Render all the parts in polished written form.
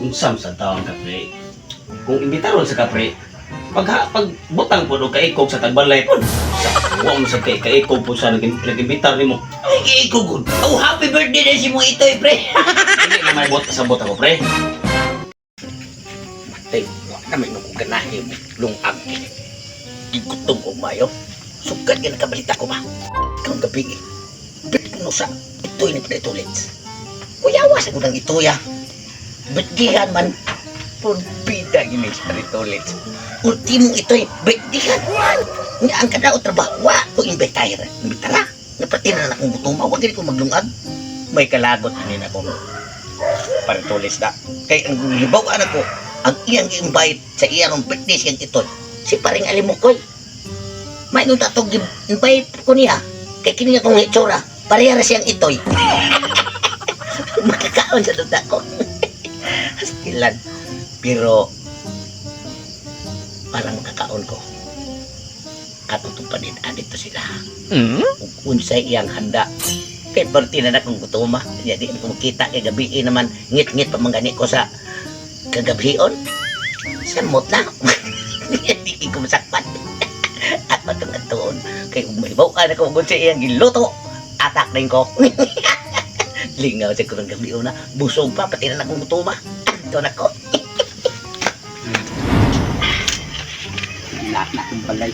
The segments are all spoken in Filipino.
Unsam sa taong kapre. Kung imbitaron sa kapre, pag butang po o kaikog sa tagbalay po. Huwag mo sa kaikog po sa nag-imbitar ni mo. Ay, ikugod. Oh, happy birthday na si mo ito, pre. Hindi na may bot sa bot ako, pre. Matay, wala naman nung ganahin lungag. Igutom ko mayo. Sukat yan nakabalita ko ba? Ikaw gabi eh. Bit ko sa ito'y ni Pretulits. Uyawas ako ng itoya. Bitgihan man. Purbida gini sa Pretulits. Ultimo ito'y bitgihan man. Nga ang kadao trabaho. Wa ko imbitara. Imbitara. Napatinan na akong butuma. Huwag ko maglungag. May kalagot din akong Pretulits na. Kaya ang libaw anak ko, ang iyang invite sa iyang birthday siyang ito'y. Si paring alimukoy. May nung tatog invite ko niya. Kaya kini akong itsura. Parehara siyang ito'y. Makakaon sa duda ko. Hastilan. Pero parang makakaon ko. Ako tumpanin dito sila. Kung sa iyang handa. Kaya birthday na akong gutuma. Jadi kung kita kay gabi naman ngit-ngit pamangani ko sa kagabion. Samot na. Hindi ko masakpan. At matungatuon. Kaya umibaw ako kung sa iyang giluto. Atak din ko. Lingaw sa kurang gabi na. Busog pa, pati na akong gutuma. Ito na ko. Lahat na akong balay.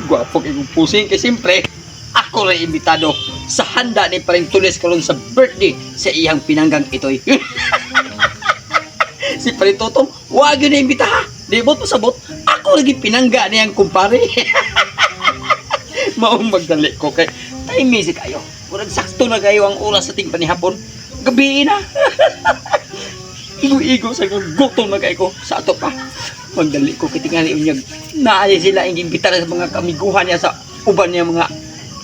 Gwapo kayong pusing kay siyempre ako rin imbitado sa handa ni Paring Tulis karon sa birthday sa iyang pinanggang itoy. Si Paring Totong, wag yun na imbitaha. Di bot pasabot, ako lagi pinangga niyang kumpare. Maong magdali ko kay ay misi kayo. Murag sakto na kayo ang oras sa ting panihapon. Gabi na. Igo-igo sa gutom na kayo ko sa ato pa. Magdali ko kitingali unyag. Naaya sila ang imbitar sa mga kamiguhan niya sa uban niya mga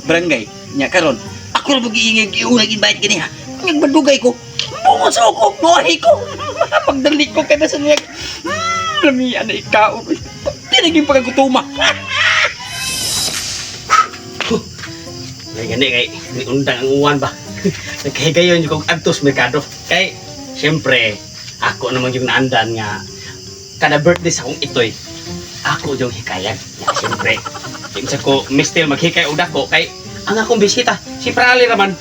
barangay niya karon. Ako na mag-iingay iunag invite kini ha. Ang badugay ko. Bungos ako, buhay ko. Magdali ko kay nasa niya. Lamian na ikaw. Tinaging pagkagutuma. May gani kay may undang ang uwan ba. Nagkahigayon yung kong agtos merkado. Kay, siyempre, ako naman yung naandan nga kada birthday sa akong itoy, ako yung hikayan. Ya, siyempre, yung sa ko, mistil maghikay uda ko, kay ang akong bisita, si Prali naman.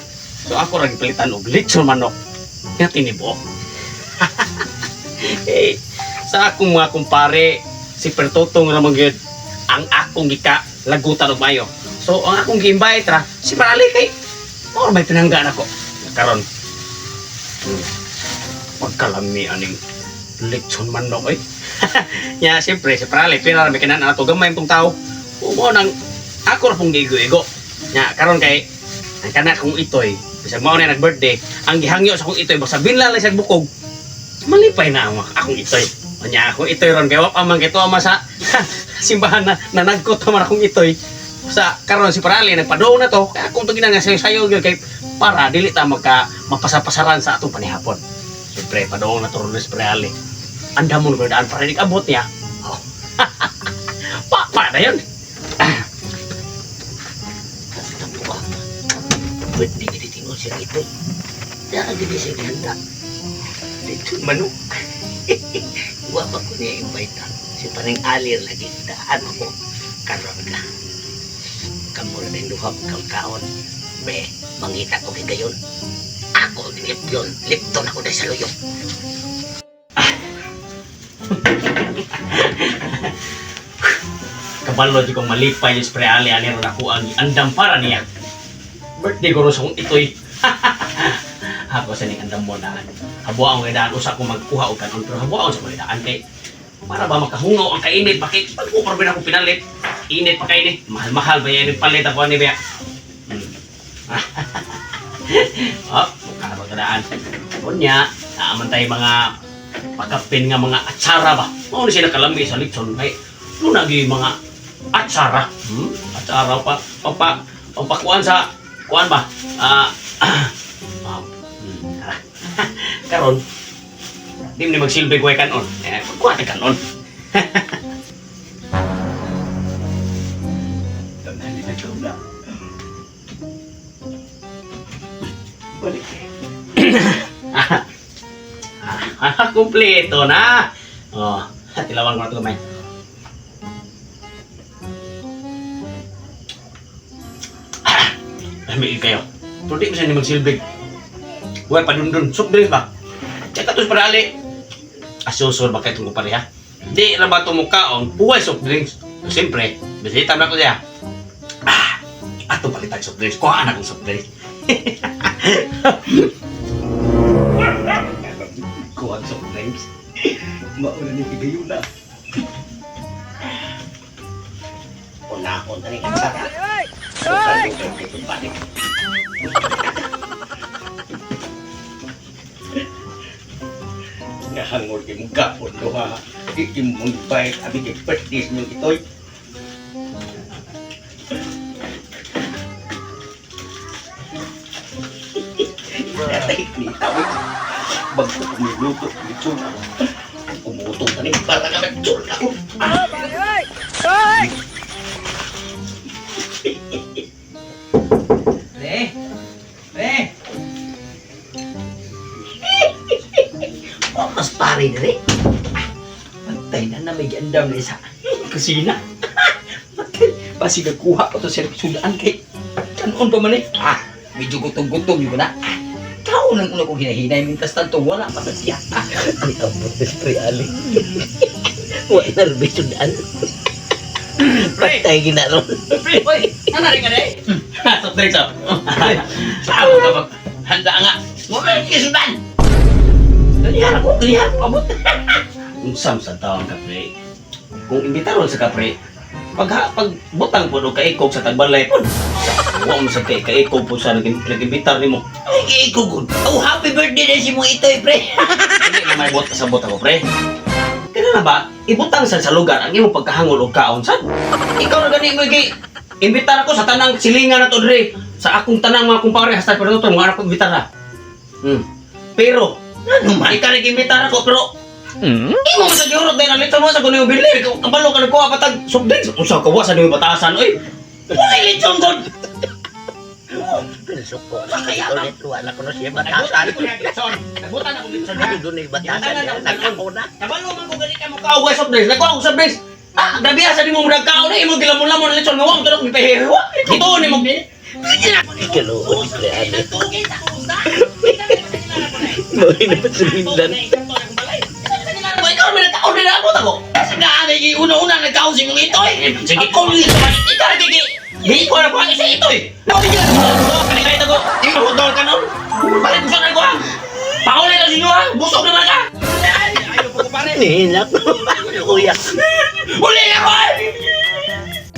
So ako rin palitan og lechon manok. Nga tinibo. Eh, sa akong mga kumpare, si Pertotong naman yun, ang akong gika, lagutan og mayo. So, ang akong gi-invite ra, si Prali kay, may pinanggaan ako. Karon, magkalami aning lechon manok eh. Ya, siyempre, si Prali, pinarami kanan na ito, gamay itong tao. Umo nang, ako na pong gigo-igo. Ya, karon kay, ang kanak kong itoy, bisag mao na nag-birthday, ang gihangyo sa kong itoy, basta binlalay sa bukog, malipay na ang akong itoy. Nya, akong itoy ron, kaya wap amang kito ama sa simbahan na nanagkot naman akong itoy. Sa karon si Prali nagpadoon na to kaya kung to ginanga sayo gyud kay para dili ta mapasapasaran sa atong panihapon. Siyempre padoon na to ron si Prali. Anda mo ko daan para dik abot niya. Oh. Pa na yun. Birthday ka ditingon siya ito. Daan gini siya ganda. Dito manok. Wapa ko niya invite ha. Si paring alir lagi. Daan ako. Karon ka. Kamu na yung duhap kaon. Be, mangita ko kay gayon. Ako din lipyon. Lipton ako dahil sa luyo. Kabalo di kong malipay yung spray ali ron ako ang andam para niya. Birthday ko rin sa kong itoy. Ako sa ning andam mo na. Habuan ko daan usa ko magkuha og kanon pero habuan sa mga daan kay para ba makahungaw ang kainit bakit pag ko pa ako pinalit. Init pa kayo ni. Mahal-mahal ba yan yung palit ako ni Bea? Oh, mukha na magkadaan. Kunya, naaman tayo mga pagkapin nga mga atsara ba? Ano siya nakalami sa lechon? Ay, lunagi mga atsara. Atsara pa. Pampakuan sa, kuan ba? Karon, di mo ni magsilbi ko ay kanon. Kuha ka kanon. Balik. Kumpleto na. Oh, tilawan ko na ito kamay. Dami kayo. Pero di mo siya ni magsilbig. Huwag pa dun. Soft drinks ba? Kaya katos para ali. Asusur ba kayo itong kumpare ha? Di na ba itong mukhaon? Huwag soft drinks. Siyempre, bisita na ko siya. Ato palitan soft drinks. Kuha na kong soft drinks. Kuha ang soft drinks. Mauna ni Tigayuna. Unahon na rin ang sarap. Susan yung kay kumpare. Nahangol kay mong kapon ko ha. Ikim mong bite. Abi kay birthdays nyo ito'y. Natahit ni Tawid. Bago kumiluto, lechon. Umutong na rin para ka lechon ako. Mas pare na rin. Pantay na may giandam na isa. Kusina. Pasi nagkuha ko to sa sudaan kay kanon pa man eh. Medyo gutom-gutom yun na. Tao nang una ko hinahinay mintas tanto wala pa sa siya. Ay, abot na si Pre Ali. Wala na rin sudan. Patay ginaron. Uy! Ano rin ka na eh? Soft drinks oh. Saan mo ka mag... Handa nga. Wala yung sudan. Ganyan ako, ganyan. Abot. Unsam sa taong kapre. Kung imbitaron sa kapre, pag butang po ka ikog sa tagbalay po. Huwag mo sa kaikog po sa nag-imbitar ni mo. Ay, ikugod. Oh, happy birthday na si mo ito'y, Pre. Hindi na may bot sa bota ko, pre. Kaya na ba, ibutang sa lugar ang imo pagkahangol o kaon sad. Ikaw na gani mo kay imbitar ako sa tanang silingan na to dre. Sa akong tanang mga kumpare hasta pero to mga ako imbitar na. Pero Ano man? ikaw nag-imbitar ako pero imo sa giurot din ang lito mo sa kuno yung bili. Kabalo ka nagkuha patag soft drinks. Usa ka wa sa nimo batasan oy. Wala lechon god. Pinsok ko. Ulit, wala ko na siya batasan. Nabutan ako lechon. Ano doon ay batasan niya? Nagkako na. Kabalo man ko gani ka mo kaaway soft drinks. Nagkuha ko soft drinks. Grabe sa di mo mudagkaon na imo gilamon-lamon na lechon nga wa mo tulog ipahiwa. Ito ni mo Ikaluon, Pre Ali. Mawin na pasulindan. Ikaw may nagkaon rin ako tako. Kasi naanay una-una nagkaon si mong ito eh. Sige ko rin sa mga ito na gigi. Hindi ko na kuha isa ito eh. Hindi ka na kanikait ako. Hindi ko hotdog ka nun. Balik gusto na ko ha. Pauli ka sinyo ha. Busog naman ka. Ayaw po ko pare. Nihilak. Kuya. Uli ako eh.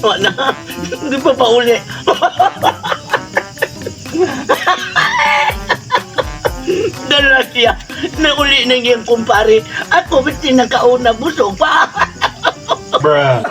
Wala. Hindi pa pauli. Dala siya. Nauli na niyang kumpare. Ako ba't nakauna busog pa? Bruh.